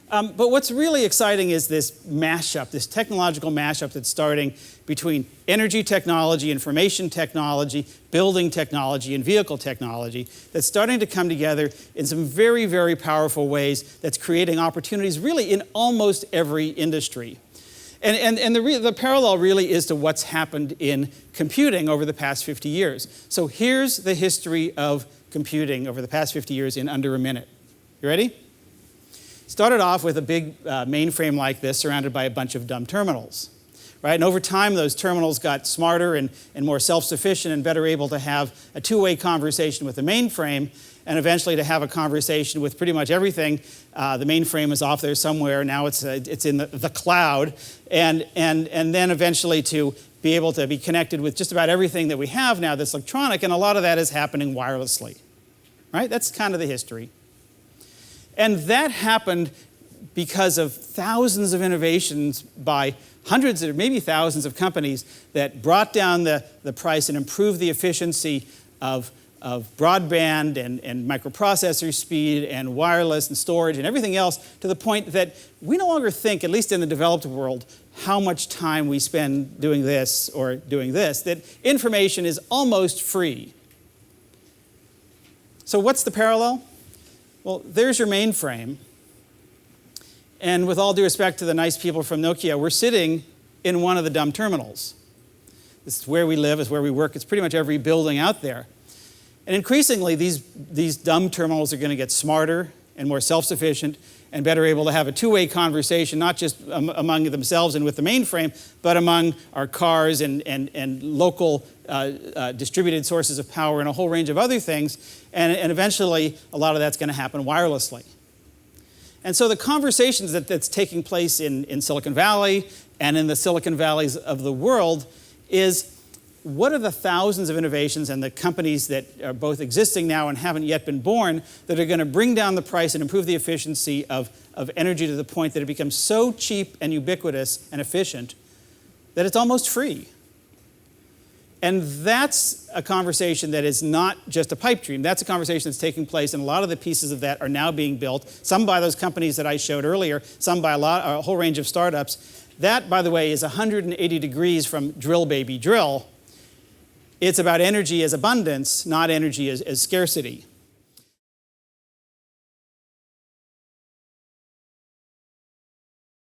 But what's really exciting is this mashup, this technological mashup that's starting between energy technology, information technology, building technology, and vehicle technology that's starting to come together in some very, very powerful ways that's creating opportunities really in almost every industry. And the parallel really is to what's happened in computing over the past 50 years. So here's the history of computing over the past 50 years in under a minute. You ready? Started off with a big mainframe like this surrounded by a bunch of dumb terminals. Right? And over time, those terminals got smarter and more self-sufficient and better able to have a two-way conversation with the mainframe, and eventually to have a conversation with pretty much everything. The mainframe is off there somewhere. Now it's in the cloud. And then eventually to be able to be connected with just about everything that we have now that's electronic, and a lot of that is happening wirelessly. Right? That's kind of the history. And that happened because of thousands of innovations by hundreds or maybe thousands of companies that brought down the price and improved the efficiency of broadband and microprocessor speed and wireless and storage and everything else, to the point that we no longer think, at least in the developed world, how much time we spend doing this or doing this, that information is almost free. So what's the parallel? Well, there's your mainframe. And with all due respect to the nice people from Nokia, we're sitting in one of the dumb terminals. This is where we live, it's where we work, it's pretty much every building out there. And increasingly, these dumb terminals are going to get smarter and more self-sufficient and better able to have a two-way conversation, not just among themselves and with the mainframe, but among our cars and local distributed sources of power and a whole range of other things. And eventually, a lot of that's going to happen wirelessly. And so the conversations that's taking place in Silicon Valley and in the Silicon Valleys of the world is, what are the thousands of innovations and the companies that are both existing now and haven't yet been born that are going to bring down the price and improve the efficiency of energy to the point that it becomes so cheap and ubiquitous and efficient that it's almost free? And that's a conversation that is not just a pipe dream. That's a conversation that's taking place, and a lot of the pieces of that are now being built, some by those companies that I showed earlier, some by a whole range of startups. That, by the way, is 180 degrees from drill, baby, drill. It's about energy as abundance, not energy as scarcity.